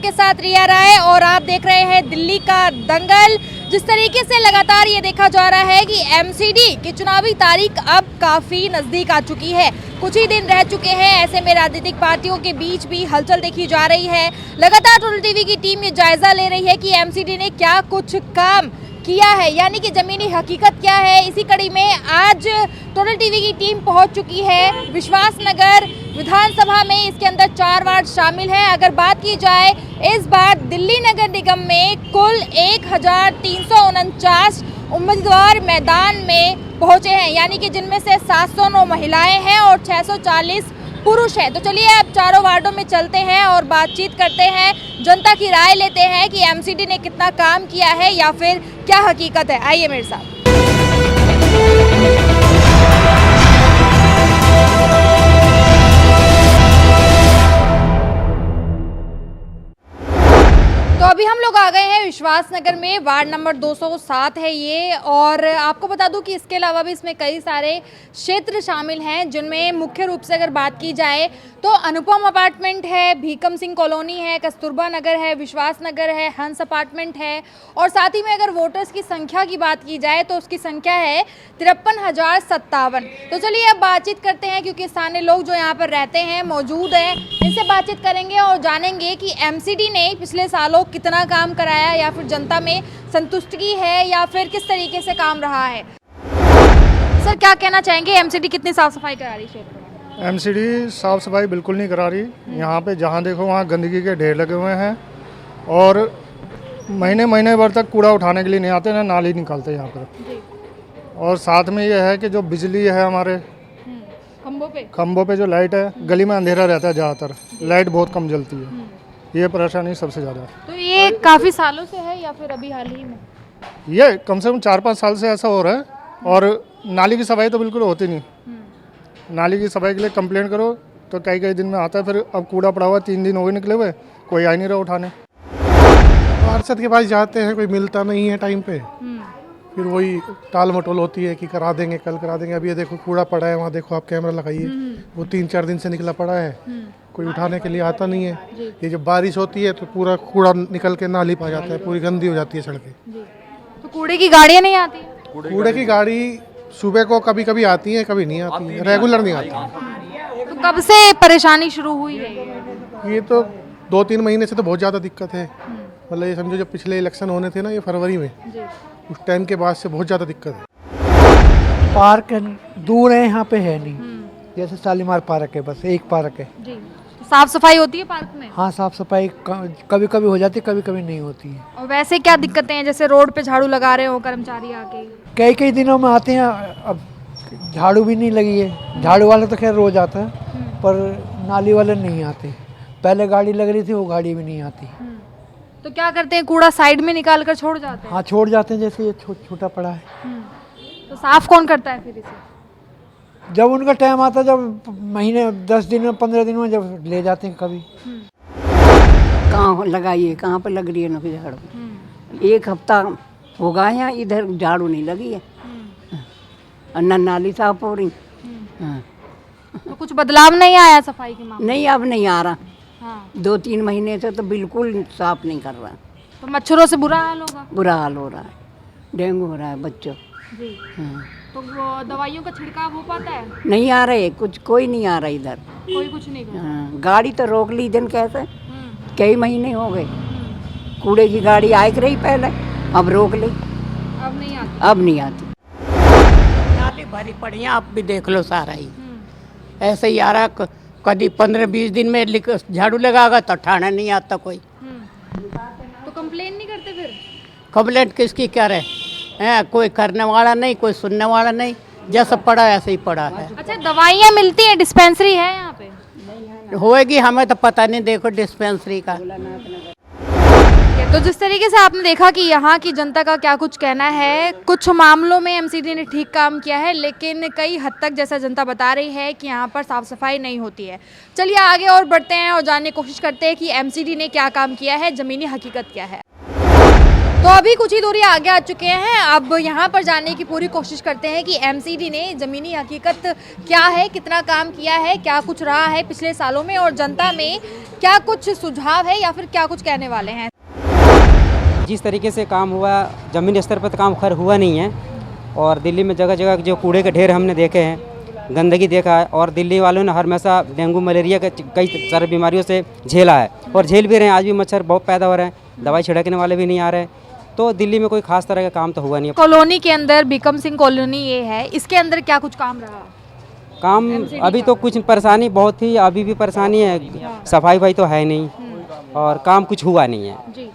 आपके साथ रिया राय और आप देख रहे हैं दिल्ली का दंगल। जिस तरीके से लगातार ये देखा जा रहा है कि एमसीडी की चुनावी तारीख अब काफी नजदीक आ चुकी है, कुछ ही दिन रह चुके हैं। ऐसे में राजनीतिक पार्टियों के बीच भी हलचल देखी जा रही है। लगातार टोटल टीवी की टीम ये जायजा ले रही है कि एमसीडी ने क्या कुछ काम किया है, यानी कि जमीनी हकीकत क्या है। इसी कड़ी में आज टोटल टीवी की टीम पहुंच चुकी है विश्वास नगर विधानसभा में। इसके अंदर 4 वार्ड शामिल हैं। अगर बात की जाए इस बार दिल्ली नगर निगम में कुल 1349 उम्मीदवार मैदान में पहुंचे हैं, यानी कि जिनमें से 709 महिलाएं हैं और 640 पुरुष है। तो चलिए अब चारों वार्डों में चलते हैं और बातचीत करते हैं, जनता की राय लेते हैं कि एमसीडी ने कितना काम किया है या फिर क्या हकीकत है। आइए मेरे साथ। तो अभी हम लोग आ गए हैं विश्वास नगर में, वार्ड नंबर 207 है ये। और आपको बता दूं कि इसके अलावा भी इसमें कई सारे क्षेत्र शामिल हैं, जिनमें मुख्य रूप से अगर बात की जाए तो अनुपम अपार्टमेंट है, भीकम सिंह कॉलोनी है, कस्तूरबा नगर है, विश्वास नगर है, हंस अपार्टमेंट है। और साथ ही में अगर वोटर्स की संख्या की बात की जाए तो उसकी संख्या है 53,057। तो चलिए अब बातचीत करते हैं, क्योंकि स्थानीय लोग जो यहाँ पर रहते हैं मौजूद हैं, इनसे बातचीत करेंगे और जानेंगे कि एमसीडी ने पिछले सालों कितना काम कराया या फिर जनता में संतुष्टि है या फिर किस तरीके से काम रहा है। सर क्या कहना चाहेंगे, एमसीडी कितनी साफ सफाई करा रही है? एमसीडी साफ सफाई बिल्कुल नहीं करा रही। यहाँ पे जहाँ देखो वहाँ गंदगी के ढेर लगे हुए हैं और महीने महीने भर तक कूड़ा उठाने के लिए नहीं आते, ना नाली निकालते यहाँ पर। और साथ में ये है कि जो बिजली है हमारे खम्भों पे जो लाइट है, गली में अंधेरा रहता है ज़्यादातर, लाइट बहुत कम जलती है। ये परेशानी सबसे ज़्यादा। तो ये काफ़ी सालों से है या फिर अभी हाल ही में? ये कम से कम 4-5 साल से ऐसा हो रहा है। और नाली की सफाई तो बिल्कुल होती नहीं। नाली की सफाई के लिए कंप्लेंट करो तो कई दिन में आता है, फिर अब कूड़ा पड़ा हुआ 3 दिन हो गए निकले हुए, कोई आ नहीं रहा उठाने। पार्षद के पास जाते हैं, कोई मिलता नहीं है टाइम पे, फिर वही टाल मटोल होती है कि करा देंगे, कल करा देंगे। अभी ये देखो कूड़ा पड़ा है, वहाँ देखो आप कैमरा लगाइए, वो 3-4 दिन से निकला पड़ा है, कोई उठाने के लिए आता नहीं है। ये जब बारिश होती है तो पूरा कूड़ा निकल के नाली पा जाता है, पूरी गंदी हो जाती है सड़कें। तो कूड़े की गाड़ियाँ नहीं आती? कूड़े की गाड़ी सुबह को कभी कभी आती है, कभी नहीं आती है, रेगुलर नहीं आती। तो कब से परेशानी शुरू हुई है? ये तो 2-3 महीने से तो बहुत ज़्यादा दिक्कत है। मतलब ये समझो जब पिछले इलेक्शन होने थे ना, ये फरवरी में, उस टाइम के बाद से बहुत ज़्यादा दिक्कत है। पार्क दूर है, यहाँ पे है नहीं। जैसे शालीमार पार्क है, बस एक पार्क है जी। तो साफ सफाई होती है पार्क में? हाँ, साफ सफाई कभी कभी हो जाती है, कभी कभी नहीं होती है। और वैसे क्या दिक्कतें हैं, जैसे रोड पे झाड़ू लगा रहे हो कर्मचारी आके? कई कई दिनों में आते हैं, अब झाड़ू भी नहीं लगी है। झाड़ू वाले तो खैर रोज आता है, पर नाली वाले नहीं आते। पहले गाड़ी लग रही थी, वो गाड़ी भी नहीं आती। तो क्या करते हैं, कूड़ा साइड में निकाल कर छोड़ जाते हैं? हाँ, छोड़ जाते हैं, जैसे ये छोटा पड़ा है। तो साफ कौन करता है फिर इसे? जब उनका टाइम आता है, जब महीने 10 दिन में 15 दिन में जब ले जाते हैं कभी। कहाँ लगाइए, कहाँ पे लग रही है ना झाड़ू? 1 हफ्ता हो गया यहाँ, इधर झाड़ू नहीं लगी है, न नाली साफ हो रही। तो कुछ बदलाव नहीं आया सफाई के मामले? नहीं, अब नहीं आ रहा। हाँ। 2-3 महीने से तो बिल्कुल साफ नहीं कर रहा। तो मच्छरों से बुरा हाल होगा? बुरा हाल हो रहा है, डेंगू हो रहा है बच्चों। जी। हाँ। तो वो दवाइयों का छिड़काव हो पाता है? नहीं आ रहे, कोई नहीं आ रहा इधर। कोई कुछ नहीं कर रहा। हाँ, गाड़ी तो रोक ली दिन, कैसे कई महीने हो गए। कूड़े की गाड़ी आए रही पहले, अब रोक ली, अब नहीं आती? अब नहीं आती। नाले भरी पड़ी हैं, आप भी देख लो सारा ही ऐसे ही आ रहा। कभी 15-20 दिन में झाड़ू लगागा तो ठाणा नहीं आता कोई। तो कंप्लेन नहीं करते फिर? कंप्लेंट किसकी क्या रहे हैं, कोई करने वाला नहीं, कोई सुनने वाला नहीं, जैसा पड़ा ऐसे ही पड़ा है। अच्छा, दवाइयाँ मिलती हैं, डिस्पेंसरी है यहाँ पे? होएगी, हमें तो पता नहीं, देखो डिस्पेंसरी का। तो जिस तरीके से आपने देखा कि यहाँ की जनता का क्या कुछ कहना है, कुछ मामलों में एमसीडी ने ठीक काम किया है, लेकिन कई हद तक जैसा जनता बता रही है कि यहाँ पर साफ सफाई नहीं होती है। चलिए आगे और बढ़ते हैं और जानने की कोशिश करते हैं कि एमसीडी ने क्या काम किया है, ज़मीनी हकीकत क्या है। तो अभी कुछ ही दूरी आगे आ चुके हैं। अब यहाँ पर जाने की पूरी कोशिश करते हैं कि एमसीडी ने ज़मीनी हकीकत क्या है, कितना काम किया है, क्या कुछ रहा है पिछले सालों में और जनता में क्या कुछ सुझाव है या फिर क्या कुछ कहने वाले हैं। जिस तरीके से काम हुआ, ज़मीनी स्तर पर तो काम खैर हुआ नहीं है। और दिल्ली में जगह जगह जो कूड़े के ढेर हमने देखे हैं, गंदगी देखा है, और दिल्ली वालों ने हमेशा डेंगू मलेरिया के कई सारी बीमारियों से झेला है और झेल भी रहे हैं। आज भी मच्छर बहुत पैदा हो रहे हैं, दवाई छिड़कने वाले भी नहीं आ रहे। तो दिल्ली में कोई खास तरह का काम तो हुआ नहीं। कॉलोनी के अंदर बीकम सिंह कॉलोनी ये है, इसके अंदर क्या कुछ काम रहा? काम अभी तो कुछ परेशानी बहुत थी, अभी भी परेशानी है। सफाई भाई तो है नहीं और काम कुछ हुआ नहीं है जी।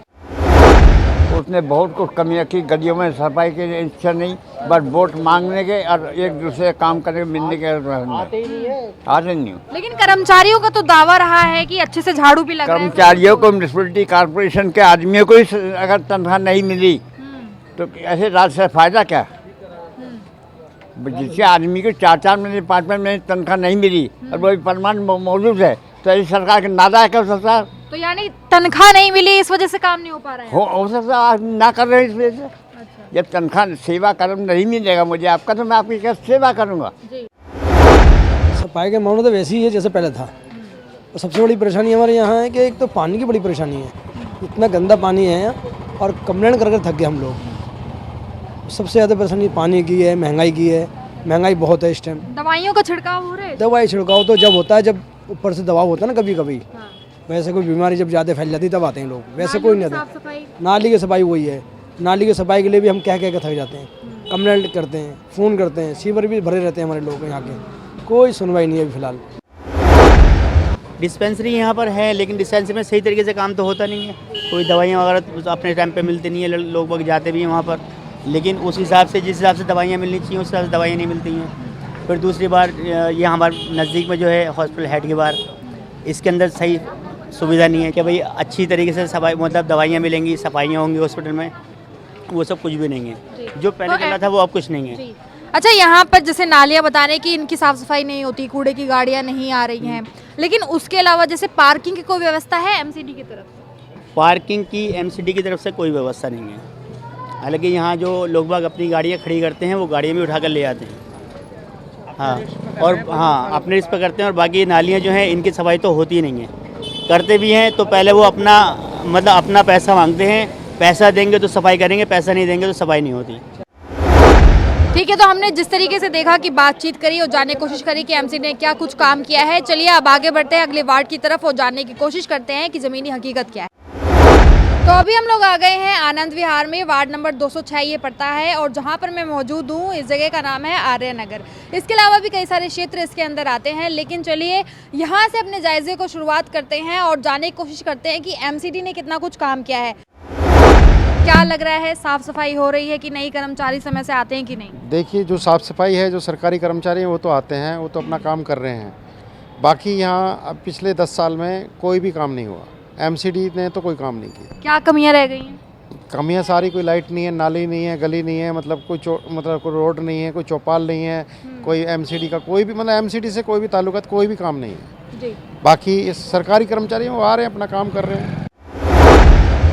उसने बहुत कुछ कमियाँ की, गलियों में सफाई की इच्छा नहीं, बस वोट मांगने के और एक दूसरे काम करने के मिलने के आते नहीं। लेकिन कर्मचारियों का तो दावा रहा है कि अच्छे से झाड़ू भी लग रहा है। कर्मचारियों को म्यूनिसिपैलिटी कॉर्पोरेशन के आदमियों को ही अगर तनख्वाह नहीं मिली तो ऐसे राज से फायदा क्या? जिससे आदमी को 4-4 महीने 5-5 महीने तनख्वाह नहीं मिली और वो परमानेंट मौजूद है, तो ऐसी सरकार के नादा है क्या सरकार? तो यानी तनख्वाह नहीं मिली, इस वजह से काम नहीं हो पा रहा है। हो सकता है ना कर रहे हैं इस वजह से। जब तनख्वाह सेवा कर्म नहीं मिलेगा मुझे आपका, तो मैं आपकी क्या सेवा करूँगा? सफाई के मामले तो वैसे ही है जैसे पहले था। और सबसे बड़ी परेशानी हमारे यहाँ है कि एक तो पानी की बड़ी परेशानी है, इतना गंदा पानी है और कंप्लेंट कर थक गए हम लोग। सबसे ज़्यादा परेशानी पानी की है, महंगाई की है। महंगाई बहुत है इस टाइम। दवाइयों का छिड़काव हो रहा है? दवाई छिड़काव तो जब होता है, जब ऊपर से दबाव होता है ना कभी कभी, वैसे कोई बीमारी जब ज़्यादा फैल जाती तब आते हैं लोग, वैसे कोई नहीं आता। नाली की सफाई वही है, नाली की सफाई के लिए भी हम कह के थक जाते हैं, कंप्लेंट करते हैं, फ़ोन करते हैं, सीवर भी भरे रहते हैं हमारे लोग यहाँ के, कोई सुनवाई नहीं है अभी फिलहाल। डिस्पेंसरी यहाँ पर है, लेकिन डिस्पेंसरी में सही तरीके से काम तो होता नहीं है। कोई दवाइयाँ वगैरह अपने टाइम पे मिलती नहीं है, लोग बाग जाते भी हैं वहाँ पर, लेकिन उस हिसाब से जिस हिसाब से दवाइयाँ मिलनी चाहिए उस हिसाब से दवाइयाँ नहीं मिलती हैं। फिर दूसरी बार ये हमारे नज़दीक में जो है हॉस्पिटल हेड के बाहर, इसके अंदर सही सुविधा नहीं है कि भाई अच्छी तरीके से सफाई, मतलब दवाइयाँ मिलेंगी, सफाइयाँ होंगी हॉस्पिटल में, वो सब कुछ भी नहीं है। जो पहले चला था वो अब कुछ नहीं है। अच्छा, यहाँ पर जैसे नालियाँ बता रहे हैं कि इनकी साफ़ सफाई नहीं होती, कूड़े की गाड़ियाँ नहीं आ रही हैं, लेकिन उसके अलावा जैसे पार्किंग की कोई व्यवस्था है एमसीडी की तरफ से? पार्किंग की एमसीडी की तरफ से कोई व्यवस्था नहीं है। हालांकि यहाँ जो लोग बाग अपनी गाड़ियाँ खड़ी करते हैं वो गाड़ियाँ भी उठा कर ले आते हैं, हाँ, और हाँ अपने रिस्क पर करते हैं। और बाकी नालियाँ जो हैं इनकी सफाई तो होती नहीं है, करते भी हैं तो पहले वो अपना मतलब अपना पैसा मांगते हैं, पैसा देंगे तो सफाई करेंगे, पैसा नहीं देंगे तो सफाई नहीं होती। ठीक है, तो हमने जिस तरीके से देखा कि बातचीत करी और जानने की कोशिश करी कि एमसीडी ने क्या कुछ काम किया है। चलिए अब आगे बढ़ते हैं अगले वार्ड की तरफ और जानने की कोशिश करते हैं कि ज़मीनी हकीकत क्या है। तो अभी हम लोग आ गए हैं आनंद विहार में, वार्ड नंबर 206 ये पड़ता है और जहाँ पर मैं मौजूद हूँ इस जगह का नाम है आर्य नगर। इसके अलावा भी कई सारे क्षेत्र इसके अंदर आते हैं, लेकिन चलिए यहाँ से अपने जायजे को शुरुआत करते हैं और जानने की कोशिश करते हैं कि एमसीडी ने कितना कुछ काम किया है। क्या लग रहा है, साफ़ सफाई हो रही है कि नहीं, कर्मचारी समय से आते हैं कि नहीं? देखिए, जो साफ़ सफाई है, जो सरकारी कर्मचारी हैं वो तो आते हैं, वो तो अपना काम कर रहे हैं। बाकी यहाँ अब पिछले 10 साल में कोई भी काम नहीं हुआ, एमसीडी ने तो कोई काम नहीं किया। क्या कमियां रह गई हैं? कमियां सारी, कोई लाइट नहीं है, नाली नहीं है, गली नहीं है, मतलब कोई रोड नहीं है, कोई चौपाल नहीं है, कोई एमसीडी का कोई भी, मतलब एमसीडी से कोई भी ताल्लुकात, कोई भी काम नहीं है जी। बाकी इस सरकारी कर्मचारी वो आ रहे हैं, अपना काम कर रहे हैं।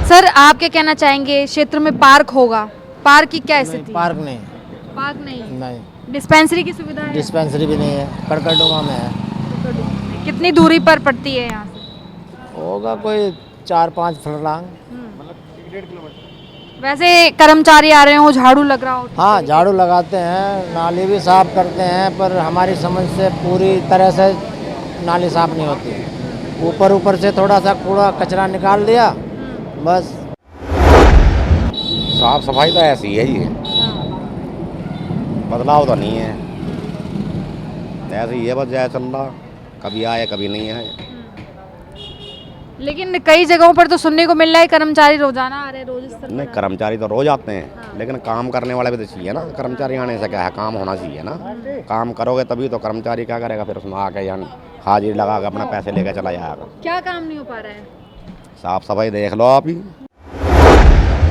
सर, आप क्या कहना चाहेंगे, क्षेत्र में पार्क होगा, पार्क की क्या स्थिति? पार्क नहीं, पार्क नहीं, नहीं। डिस्पेंसरी की सुविधा है? डिस्पेंसरी भी नहीं है, कड़कड़डुमा में है। कितनी दूरी पर पड़ती है यहाँ से? होगा कोई 4-5 फरलांग। वैसे कर्मचारी आ रहे हो, झाड़ू लग रहा हो? हाँ, झाड़ू लगाते हैं, नाली भी साफ करते हैं, पर हमारी समझ से पूरी तरह से नाली साफ नहीं होती। ऊपर से थोड़ा सा कूड़ा कचरा निकाल दिया बस। साफ सफाई तो ऐसी है ही है, बदलाव तो नहीं है, ऐसे ही है बस, जैसे चल रहा, कभी आए कभी नहीं आए। लेकिन कई जगहों पर तो सुनने को मिल रहा है कर्मचारी रोजाना आ रहे हैं, रोज इस तरह। नहीं, कर्मचारी तो रोज आते हैं, लेकिन काम करने वाले भी तो चाहिए ना। कर्मचारी आने से क्या है, काम होना चाहिए ना। काम करोगे तभी तो कर्मचारी क्या करेगा, फिर उसमें आके यानी हाजिरी लगा के अपना पैसे लेकर चला जाएगा। क्या काम नहीं हो पा रहा है? साफ सफाई देख लो आप ही।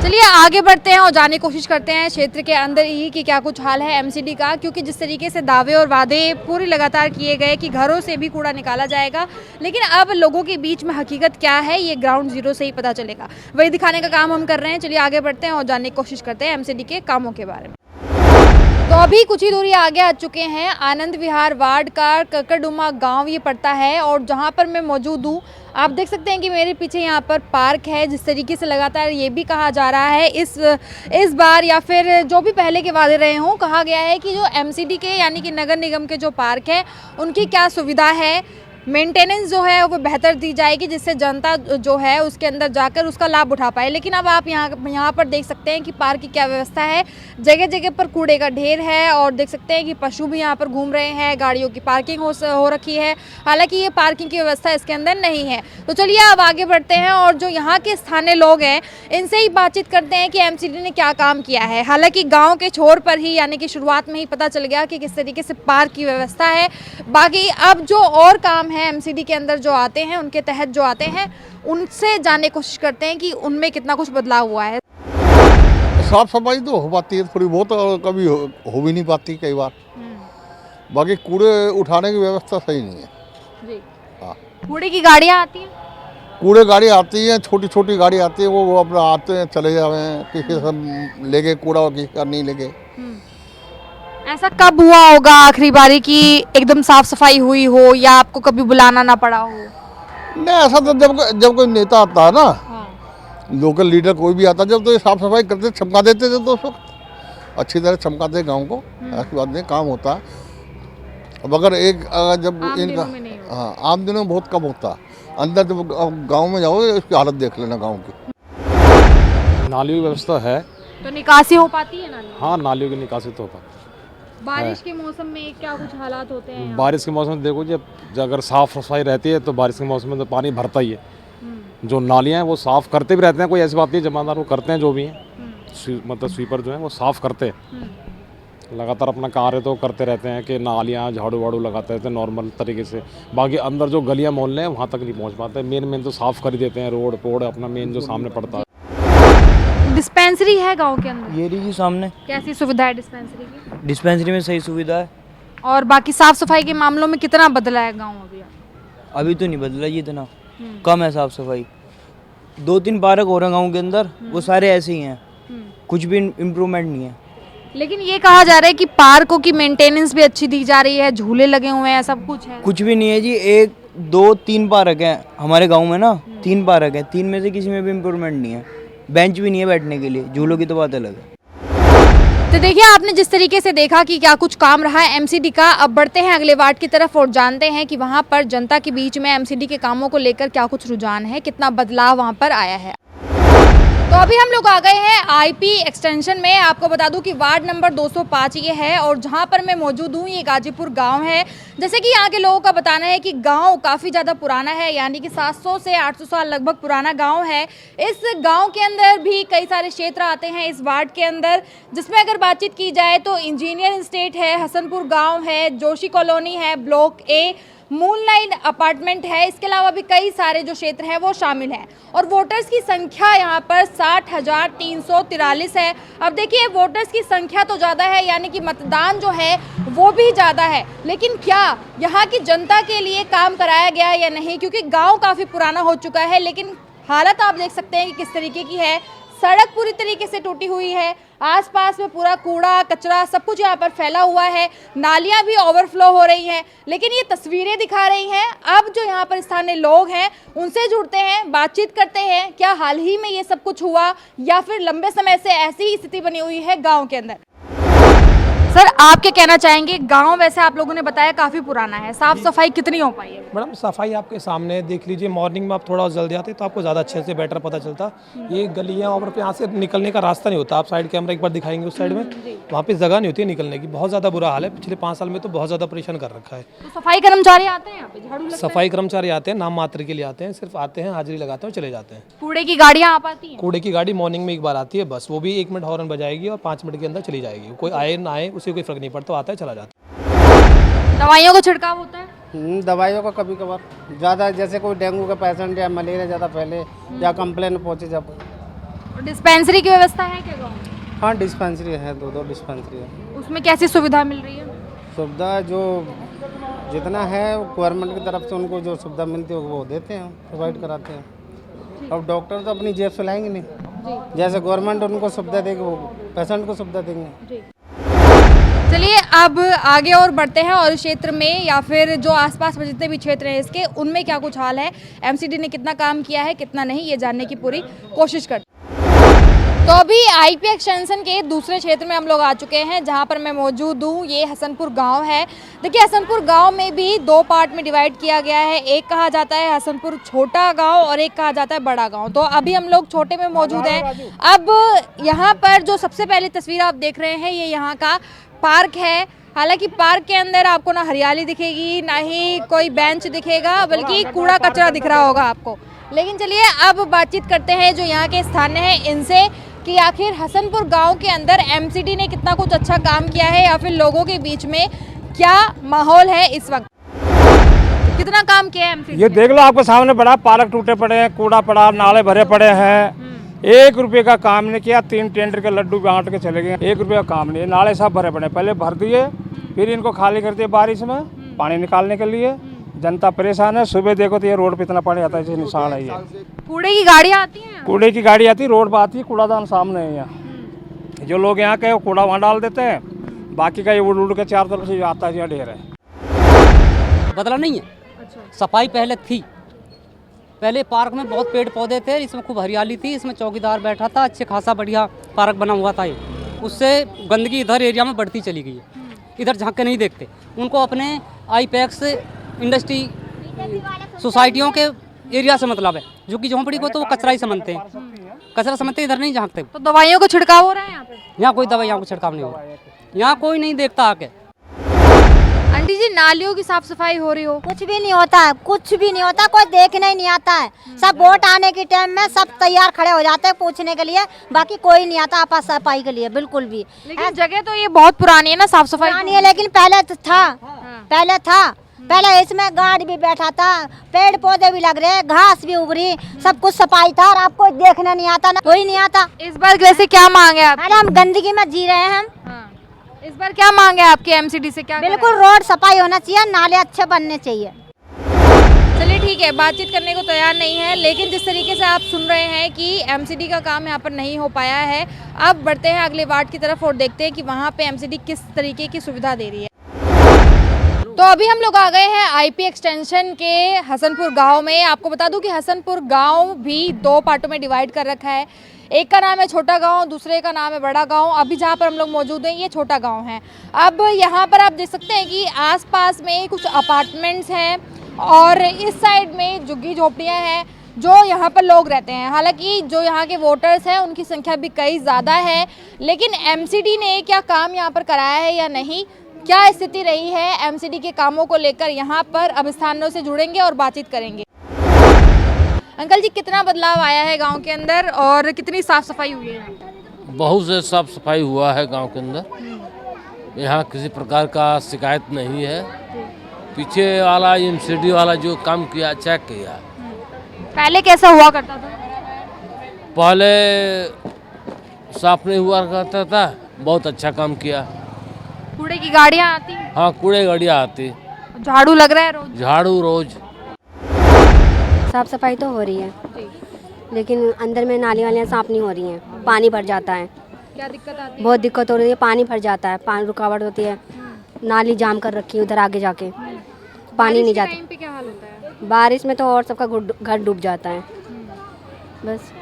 चलिए आगे बढ़ते हैं और जानने की कोशिश करते हैं क्षेत्र के अंदर ही कि क्या कुछ हाल है एमसीडी का, क्योंकि जिस तरीके से दावे और वादे पूरी लगातार किए गए कि घरों से भी कूड़ा निकाला जाएगा, लेकिन अब लोगों के बीच में हकीकत क्या है ये ग्राउंड जीरो से ही पता चलेगा। वही दिखाने का काम हम कर रहे हैं। चलिए आगे बढ़ते हैं और जानने की कोशिश करते हैं एमसीडी के कामों के बारे में। तो अभी कुछ ही दूरी आगे आ चुके हैं। आनंद विहार वार्ड का ककड़डुमा गांव ये पड़ता है और जहां पर मैं मौजूद हूँ आप देख सकते हैं कि मेरे पीछे यहाँ पर पार्क है। जिस तरीके से लगातार ये भी कहा जा रहा है इस बार या फिर जो भी पहले के वादे रहे हों, कहा गया है कि जो एमसीडी के यानी कि नगर निगम के जो पार्क है उनकी क्या सुविधा है, मेंटेनेंस जो है वो बेहतर दी जाएगी जिससे जनता जो है उसके अंदर जाकर उसका लाभ उठा पाए। लेकिन अब आप यहाँ पर देख सकते हैं कि पार्क की क्या व्यवस्था है। जगह जगह पर कूड़े का ढेर है और देख सकते हैं कि पशु भी यहाँ पर घूम रहे हैं, गाड़ियों की पार्किंग हो रखी है। हालांकि ये पार्किंग की व्यवस्था इसके अंदर नहीं है। तो चलिए अब आगे बढ़ते हैं और जो यहाँ के स्थानीय लोग हैं इनसे ही बातचीत करते हैं कि एमसीडी ने क्या काम किया है। हालांकि गाँव के छोर पर ही यानी कि शुरुआत में ही पता चल गया कि किस तरीके से पार्क की व्यवस्था है। बाकी अब जो और काम है एमसीडी के अंदर जो आते हैं उनके तहत जो आते हैं उनसे जानने की कोशिश करते हैं कि उनमें कितना कुछ बदलाव हुआ है। साफ सफाई तो हो पाती है थोड़ी बहुत, कभी हो भी नहीं पाती कई बार। बाकी कूड़े उठाने की व्यवस्था सही नहीं है जी। हाँ, कूड़े की गाड़ियाँ आती हैं, कूड़े गाड़ी आती है, छोटी छोटी गाड़ी आती है, वो अपना आते हैं चले जावे हैं, किसी सब लेके कूड़ा किसी का नहीं लेके। ऐसा कब हुआ होगा आखिरी बारी की एकदम साफ सफाई हुई हो या आपको कभी बुलाना ना पड़ा हो? नहीं, ऐसा तो जब कोई नेता आता है ना, लोकल लीडर कोई भी आता, जब तो ये साफ सफाई करते चमका देते थे तो उस वक्त अच्छी तरह चमकाते गाँव को, ऐसी बात नहीं, काम होता। अब अगर जब इनका हाँ आम दिनों में बहुत कम होता, अंदर जब गांव में जाओ इसकी हालत देख लेना गांव की। नाली की व्यवस्था है तो निकासी हो पाती है नाली? हाँ, नालियों की निकासी तो होता है। बारिश के मौसम में क्या कुछ हालात होते हैं? बारिश के मौसम में देखो जब अगर साफ सफाई रहती है तो बारिश के मौसम में तो पानी भरता ही है। जो नालियाँ हैं वो साफ़ करते भी रहते हैं, कोई ऐसी बात नहीं, जमादार वो करते हैं जो भी हैं, मतलब स्वीपर जो हैं वो साफ़ करते हैं, लगातार अपना कार्य तो करते रहते हैं कि नालियाँ झाड़ू वाड़ू लगाते रहते हैं नॉर्मल तरीके से। बाकी अंदर जो गलियाँ मोहल्ले हैं वहाँ तक नहीं पहुँच पाते, मेन तो साफ़ कर ही देते हैं, रोड पोड अपना मेन जो सामने पड़ता है। डिस्पेंसरी है गांव के अंदर? ये रही सामने। कैसी सुविधा है डिस्पेंसरी की? डिस्पेंसरी में सही सुविधा है। और बाकी साफ सफाई के मामलों में कितना बदला है गांव अभी? अभी तो नहीं बदला ये इतना, कम है साफ सफाई। 2-3 पार्क हो रहे हैं गाँव के अंदर, वो सारे ऐसे ही हैं, कुछ भी इम्प्रूवमेंट नहीं है। लेकिन ये कहा जा रहा है कि पार्कों की मेंटेनेंस भी अच्छी दी जा रही है, झूले लगे हुए हैं, सब कुछ है। कुछ भी नहीं है जी, 1, 2, 3 पार्क हैं हमारे गाँव में ना, 3 पार्क हैं, 3 में से किसी में भी इम्प्रूवमेंट नहीं है, बेंच भी नहीं है बैठने के लिए, झूलों की तो बात अलग है। तो देखिए आपने जिस तरीके से देखा कि क्या कुछ काम रहा है एमसीडी का। अब बढ़ते हैं अगले वार्ड की तरफ और जानते हैं कि वहां पर जनता के बीच में एमसीडी के कामों को लेकर क्या कुछ रुझान है, कितना बदलाव वहां पर आया है। तो अभी हम लोग आ गए हैं आईपी एक्सटेंशन में। आपको बता दूं कि वार्ड नंबर 205 ये है और जहां पर मैं मौजूद हूं ये गाजीपुर गांव है। जैसे कि यहाँ के लोगों का बताना है कि गांव काफ़ी ज़्यादा पुराना है, यानी कि 700 से 800 साल लगभग पुराना गांव है। इस गांव के अंदर भी कई सारे क्षेत्र आते हैं इस वार्ड के अंदर, जिसमें अगर बातचीत की जाए तो इंजीनियर एस्टेट है, हसनपुर गाँव है, जोशी कॉलोनी है, ब्लॉक ए, मूनलाइट अपार्टमेंट है। इसके अलावा भी कई सारे जो क्षेत्र हैं वो शामिल हैं और वोटर्स की संख्या यहाँ पर 60,343 है। अब देखिए वोटर्स की संख्या तो ज़्यादा है, यानी कि मतदान जो है वो भी ज़्यादा है, लेकिन क्या यहाँ की जनता के लिए काम कराया गया है या नहीं, क्योंकि गांव काफ़ी पुराना हो चुका है। लेकिन हालत आप देख सकते हैं कि किस तरीके की है। सड़क पूरी तरीके से टूटी हुई है, आसपास में पूरा कूड़ा कचरा सब कुछ यहाँ पर फैला हुआ है, नालियाँ भी ओवरफ्लो हो रही हैं। लेकिन ये तस्वीरें दिखा रही हैं। अब जो यहाँ पर स्थानीय लोग हैं उनसे जुड़ते हैं, बातचीत करते हैं, क्या हाल ही में ये सब कुछ हुआ या फिर लंबे समय से ऐसी ही स्थिति बनी हुई है गाँव के अंदर। सर आप क्या कहना चाहेंगे? गांव वैसे आप लोगों ने बताया काफ़ी पुराना है, साफ सफाई कितनी हो पाई है? मैडम सफाई आपके सामने देख लीजिए, मॉर्निंग में आप थोड़ा जल्दी आते तो आपको ज़्यादा अच्छे से बेटर पता चलता। ये गलियाँ और यहाँ से निकलने का रास्ता नहीं होता, आप साइड कैमरा एक बार दिखाएंगे उस साइड में, वहाँ पे जगह नहीं होती है निकलने की, बहुत ज़्यादा बुरा हाल है। पिछले 5 साल में तो बहुत ज़्यादा परेशान कर रखा है। तो सफाई कर्मचारी आते हैं यहाँ पे, झाड़ू लगता है? सफाई कर्मचारी आते हैं, नाम मात्र के लिए आते हैं, सिर्फ आते हैं, हाजिरी लगाते हैं और चले जाते हैं। कूड़े की गाड़ियाँ आ पाती हैं? कूड़े की गाड़ी मॉर्निंग में एक बार आती है बस, वो भी 1 मिनट हॉर्न बजाएगी और 5 मिनट के अंदर चली जाएगी। कोई आए ना आए उसे कोई फर्क नहीं पड़ता, आता है चला जाता है। दवाइयों का छिड़काव होता है? दवाइयों का कभी कभार, ज़्यादा जैसे कोई डेंगू का पेशेंट या मलेरिया ज़्यादा फैले या कंप्लेन पहुँचे जब और डिस्पेंसरी की व्यवस्था है क्या गाँव में? हाँ डिस्पेंसरी है, दो डिस्पेंसरी है। उसमें कैसी सुविधा मिल रही है? सुविधा जो जितना है गवर्नमेंट की तरफ से उनको जो सुविधा मिलती है वो देते हैं, प्रोवाइड कराते हैं। अब डॉक्टर तो अपनी जेब से लाएंगे नहीं, जैसे गवर्नमेंट उनको सुविधा देगी वो पेशेंट को सुविधा देंगे। चलिए अब आगे और बढ़ते हैं और क्षेत्र में या फिर जो आसपास में जितने भी क्षेत्र हैं इसके, उनमें क्या कुछ हाल है, एमसीडी ने कितना काम किया है कितना नहीं, ये जानने की पूरी कोशिश करते हैं। तो अभी आईपी एक्सटेंशन के दूसरे क्षेत्र में हम लोग आ चुके हैं जहां पर मैं मौजूद हूं। ये हसनपुर गांव है। देखिए हसनपुर गांव में भी दो पार्ट में डिवाइड किया गया है। एक कहा जाता है हसनपुर छोटा गांव और एक कहा जाता है बड़ा गांव। तो अभी हम लोग छोटे में मौजूद हैं। अब यहां पर जो सबसे पहली तस्वीर आप देख रहे हैं ये यहाँ का पार्क है। हालांकि पार्क के अंदर आपको ना हरियाली दिखेगी ना ही कोई बेंच दिखेगा, बल्कि कूड़ा कचरा दिख रहा होगा आपको। लेकिन चलिए अब बातचीत करते हैं जो यहाँ के स्थानीय हैं इनसे कि आखिर हसनपुर गांव के अंदर एमसीडी ने कितना कुछ अच्छा काम किया है या फिर लोगों के बीच में क्या माहौल है इस वक्त, कितना काम किया है एमसीडी? ये देख लो आपके सामने बड़ा पार्क टूटे पड़े हैं, कूड़ा पड़ा, नाले भरे पड़े हैं। 1 रुपये का काम नहीं किया, 3 टेंडर के लड्डू बांट के चले गए। 1 रुपये का काम नहीं, नाले सब भरे पड़े, पहले भर दिए फिर इनको खाली कर दिए बारिश में पानी निकालने के लिए। जनता परेशान है। सुबह देखो तो ये रोड पे इतना पानी आता है, जैसे निशान है। ये कूड़े की गाड़ी आती है, कूड़े की गाड़ी आती है, रोड पर आती है, कूड़ादान सामने है यहाँ। जो लोग यहाँ के वो कूड़ा वहाँ डाल देते हैं, बाकी का ये उड़ उड़ के चार तरफ से आता है, यहाँ ढेर है। बदला नहीं है। सफाई पहले थी, पहले पार्क में बहुत पेड़ पौधे थे, इसमें खूब हरियाली थी, इसमें चौकीदार बैठा था, अच्छे खासा बढ़िया पार्क बना हुआ था। ये उससे गंदगी इधर एरिया में बढ़ती चली गई है। इधर झांक के नहीं देखते, उनको अपने आईपैक्स इंडस्ट्री सोसाइटियों के एरिया से मतलब है, जो कि झोंपड़ी को तो वो कचरा ही समझते हैं, कचरा समझते इधर नहीं झांकते। तो दवाइयों को छिड़काव हो रहा है यहाँ पे? यहाँ कोई दवाइयों को छिड़काव नहीं हो रहा, यहाँ कोई नहीं देखता आके। आंटी जी नालियों की साफ सफाई हो रही हो? कुछ भी नहीं होता है, कुछ भी नहीं होता, कोई देखने ही नहीं आता है। सब वोट आने के टाइम में सब तैयार खड़े हो जाते हैं पूछने के लिए, बाकी कोई नहीं आता आपस सफाई के लिए बिल्कुल भी। लेकिन जगह तो ये बहुत पुरानी है ना, साफ सफाई पुरानी है, लेकिन पहले तो था, पहले इसमें गार्ड भी बैठा था, पेड़ पौधे भी लग रहे, घास भी उग रही, सब कुछ सफाई था और आपको देखना नहीं आता ना, कोई नहीं आता। इस बार वैसे क्या मांगे आप? अरे हम गंदगी में जी रहे हैं हम। इस बार क्या मांगे आपके एमसीडी से? क्या बिल्कुल रोड सफाई होना चाहिए, नाले अच्छे बनने चाहिए। चलिए ठीक है, बातचीत करने को तैयार नहीं है, लेकिन जिस तरीके से आप सुन रहे हैं कि एमसीडी का काम यहाँ पर नहीं हो पाया है, अब बढ़ते हैं अगले वार्ड की तरफ और देखते हैं कि वहाँ पे एमसीडी किस तरीके की सुविधा दे रही है। तो अभी हम लोग आ गए हैं आईपी एक्सटेंशन के हसनपुर गांव में। आपको बता दूं कि हसनपुर गांव भी 2 पार्टों में डिवाइड कर रखा है। एक का नाम है छोटा गांव, दूसरे का नाम है बड़ा गांव। अभी जहां पर हम लोग मौजूद हैं ये छोटा गांव है। अब यहां पर आप देख सकते हैं कि आसपास में कुछ अपार्टमेंट्स हैं और इस साइड में झुग्गी झोपड़ियाँ हैं जो यहाँ पर लोग रहते हैं। हालांकि जो यहाँ के वोटर्स हैं उनकी संख्या भी कई ज़्यादा है, लेकिन एमसीडी ने क्या काम यहाँ पर कराया है या नहीं, क्या स्थिति रही है एमसीडी के कामों को लेकर, यहाँ पर अब स्थानीयों से जुड़ेंगे और बातचीत करेंगे। अंकल जी कितना बदलाव आया है गांव के अंदर और कितनी साफ सफाई हुई है? बहुत से साफ सफाई हुआ है गांव के अंदर, यहाँ किसी प्रकार का शिकायत नहीं है। पीछे वाला एमसीडी वाला जो काम किया चेक किया। पहले कैसा हुआ करता था? पहले साफ नहीं हुआ करता था, बहुत अच्छा काम किया। कूड़े की गाड़ियाँ आती? हाँ कूड़े गाड़ियाँ आती, झाड़ू लग रहा है रोज? झाड़ू रोज। साफ सफाई तो हो रही है, लेकिन अंदर में नाली वालियाँ साफ नहीं हो रही हैं, पानी भर जाता है। क्या दिक्कत आती है? बहुत दिक्कत हो रही है, पानी भर जाता है, पानी रुकावट होती है, नाली जाम कर रखी है उधर आगे जाके, पानी नहीं जाता। टाइम पे क्या हाल होता है? बारिश में तो और सबका घर डूब जाता है, बस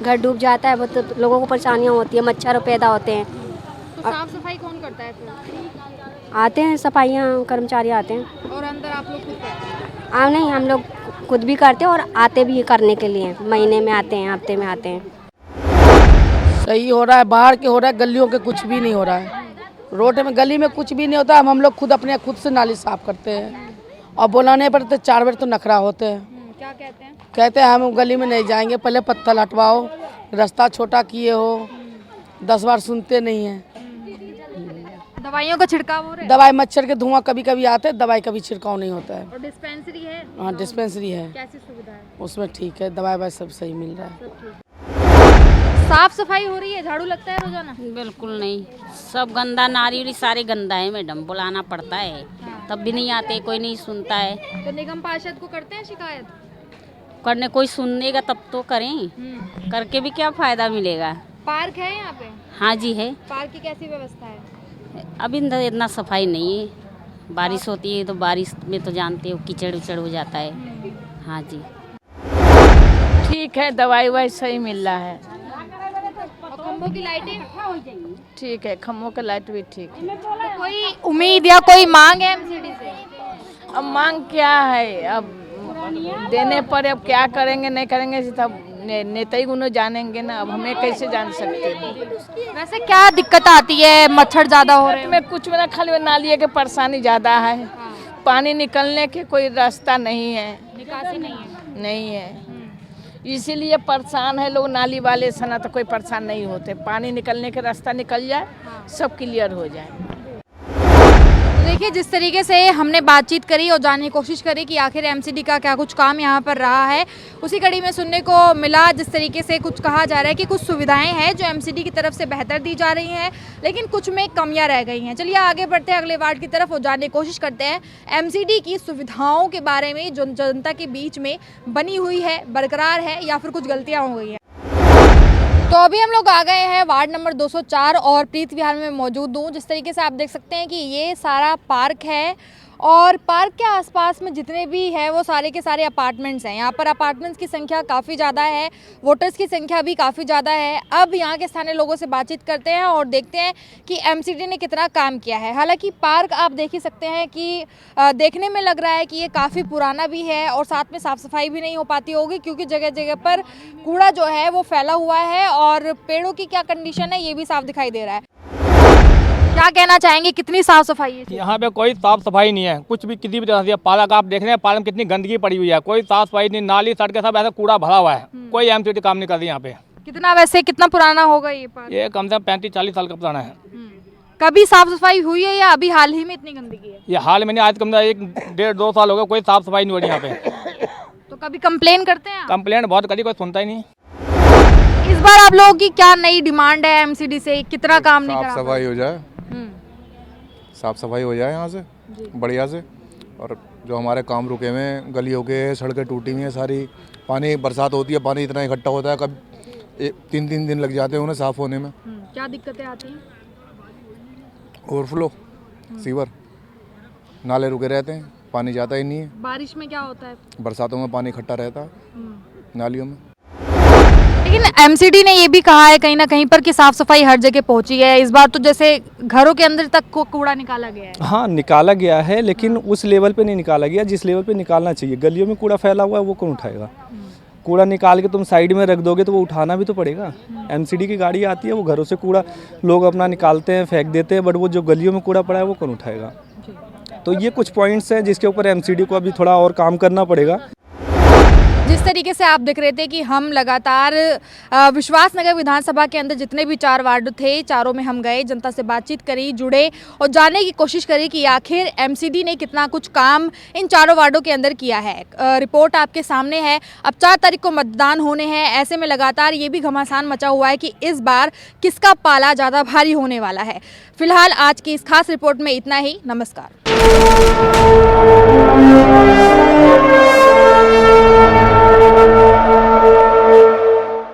घर डूब जाता है, बहुत लोगों को परेशानियाँ होती है, मच्छर पैदा होते हैं। तो साफ सफाई कौन करता है फिर? आते हैं सफाइयाँ कर्मचारी आते हैं। और अंदर आप लोग खुद करते हैं? नहीं, हम लोग खुद भी करते हैं और आते भी करने के लिए, महीने में आते हैं, हफ्ते में आते हैं। सही हो रहा है, बाहर के हो रहा है, गलियों के कुछ भी नहीं हो रहा है। रोड में गली में कुछ भी नहीं होता, हम लोग खुद अपने खुद से नाली साफ करते हैं और बुलाने पर तो 4 बार तो नखरा होते हैं। क्या कहते हैं? कहते हैं हम गली में नहीं जाएंगे, पहले पत्थर हटवाओ, रास्ता छोटा किए हो, 10 बार सुनते नहीं हैं। दवाइयों का छिड़काव हो रहा है? दवाई मच्छर के धुआं कभी कभी आते हैं, दवाई कभी छिड़काव नहीं होता है। और डिस्पेंसरी है? हाँ डिस्पेंसरी है। कैसी सुविधा है? उसमें ठीक है, दवाई सब सही मिल रहा है। साफ सफाई हो रही है, झाड़ू लगता है रोजाना? बिल्कुल नहीं, सब गंदा, नाली वाली सारे गंदा है मैडम, बुलाना पड़ता है तब भी नहीं आते, कोई नहीं सुनता है। तो निगम पार्षद को करते हैं शिकायत? करने कोई सुनेगा तब तो करें, करके भी क्या फायदा मिलेगा। पार्क है यहाँ पे? हाँ जी है। पार्क की कैसी व्यवस्था है? अभी इतना सफाई नहीं है, बारिश होती है तो बारिश में तो जानते हो कीचड़ उचड़ हो जाता है। हाँ जी ठीक है, दवाई वाई सही मिल रहा है। और खंभों की लाइटें ठीक है, खम्भों का लाइट भी ठीक है। तो कोई उम्मीद या कोई मांग है एमसीडी से? अब मांग क्या है, अब देने पर अब क्या करेंगे नहीं करेंगे तब नेता ही उन्हें जानेंगे ना, अब हमें कैसे जान सकते हैं। वैसे क्या दिक्कत आती है, मच्छर ज्यादा हो रहे हैं? में कुछ ना, खाली नाली की परेशानी ज्यादा है, पानी निकलने के कोई रास्ता नहीं है, निकासी नहीं है। इसीलिए परेशान है लोग नाली वाले, सना तो कोई परेशान नहीं होते, पानी निकलने के रास्ता निकल जाए, सब क्लियर हो जाए। देखिए जिस तरीके से हमने बातचीत करी और जानने की कोशिश करी कि आखिर एमसीडी का क्या कुछ काम यहाँ पर रहा है, उसी कड़ी में सुनने को मिला जिस तरीके से कुछ कहा जा रहा है कि कुछ सुविधाएं हैं जो एमसीडी की तरफ से बेहतर दी जा रही हैं, लेकिन कुछ में कमियां रह गई हैं। चलिए आगे बढ़ते हैं अगले वार्ड की तरफ और जानने की कोशिश करते हैं एमसीडी की सुविधाओं के बारे में जो जनता के बीच में बनी हुई है, बरकरार है या फिर कुछ गलतियाँ हो गई हैं। तो अभी हम लोग आ गए हैं वार्ड नंबर 204 और प्रीत विहार में मौजूद हूँ। जिस तरीके से आप देख सकते हैं कि ये सारा पार्क है और पार्क के आसपास में जितने भी है वो सारे के सारे अपार्टमेंट्स हैं। यहाँ पर अपार्टमेंट्स की संख्या काफ़ी ज़्यादा है, वोटर्स की संख्या भी काफ़ी ज़्यादा है। अब यहाँ के स्थानीय लोगों से बातचीत करते हैं और देखते हैं कि एमसीडी ने कितना काम किया है। हालांकि पार्क आप देख ही सकते हैं कि देखने में लग रहा है कि ये काफ़ी पुराना भी है और साथ में साफ़ सफाई भी नहीं हो पाती होगी क्योंकि जगह जगह पर कूड़ा जो है वो फैला हुआ है और पेड़ों की क्या कंडीशन है ये भी साफ दिखाई दे रहा है। क्या कहना चाहेंगे, कितनी साफ सफाई है? यहाँ पे कोई साफ सफाई नहीं है, कुछ भी किसी भी तरह से। पार्क आप देख रहे हैं, पार्क में कितनी गंदगी पड़ी हुई है, कोई साफ सफाई नहीं, नाली सड़कें सब ऐसा कूड़ा भरा हुआ है, कोई एमसीडी काम नहीं कर रही यहाँ पे। कितना पुराना होगा ये पार्क? ये कम से कम 35-40 साल का पुराना है। कभी साफ सफाई हुई है या अभी हाल ही में इतनी गंदगी है? ये हाल में नहीं, आज कम से कम 1-1.5-2 साल हो गए, कोई साफ सफाई नहीं हो रही यहाँ पे। तो कभी कंप्लेन करते हैं? कंप्लेन बहुत करी, कोई सुनता ही नहीं। इस बार आप लोगों की क्या नई डिमांड है एमसीडी से, कितना काम नहीं करा? सफाई हो जाए, साफ सफाई हो जाए यहाँ से बढ़िया से। और जो हमारे काम रुके हुए हैं, गलियों के सड़कें टूटी हुई हैं सारी, पानी बरसात होती है, पानी इतना इकट्ठा होता है, कब 3-3 दिन लग जाते हैं उन्हें साफ होने में। क्या दिक्कतें आती हैं? ओवरफ्लो, सीवर, नाले रुके रहते हैं, पानी जाता ही नहीं है। बारिश में क्या होता है? बरसातों में पानी इकट्ठा रहता है नालियों में। लेकिन एमसीडी ने ये भी कहा है कहीं ना कहीं पर कि साफ सफाई हर जगह पहुंची है। इस बार तो जैसे घरों के अंदर तक कूड़ा निकाला गया है। हाँ निकाला गया है, लेकिन उस लेवल पे नहीं निकाला गया जिस लेवल पे निकालना चाहिए। गलियों में कूड़ा फैला हुआ है, वो कौन उठाएगा? कूड़ा निकाल के तुम साइड में रख दोगे तो वो उठाना भी तो पड़ेगा। एमसीडी की गाड़ी आती है, वो घरों से कूड़ा लोग अपना निकालते हैं, फेंक देते हैं, बट वो जो गलियों में कूड़ा पड़ा है वो कौन उठाएगा? तो ये कुछ पॉइंट्स हैं जिसके ऊपर एमसीडी को अभी थोड़ा और काम करना पड़ेगा। जिस तरीके से आप देख रहे थे कि हम लगातार विश्वासनगर विधानसभा के अंदर जितने भी 4 वार्ड थे, चारों में हम गए, जनता से बातचीत करी, जुड़े और जानने की कोशिश करी कि आखिर एमसीडी ने कितना कुछ काम इन 4 वार्डों के अंदर किया है। रिपोर्ट आपके सामने है। अब 4 तारीख को मतदान होने हैं, ऐसे में लगातार ये भी घमासान मचा हुआ है कि इस बार किसका पाला ज़्यादा भारी होने वाला है। फिलहाल आज की इस खास रिपोर्ट में इतना ही। नमस्कार।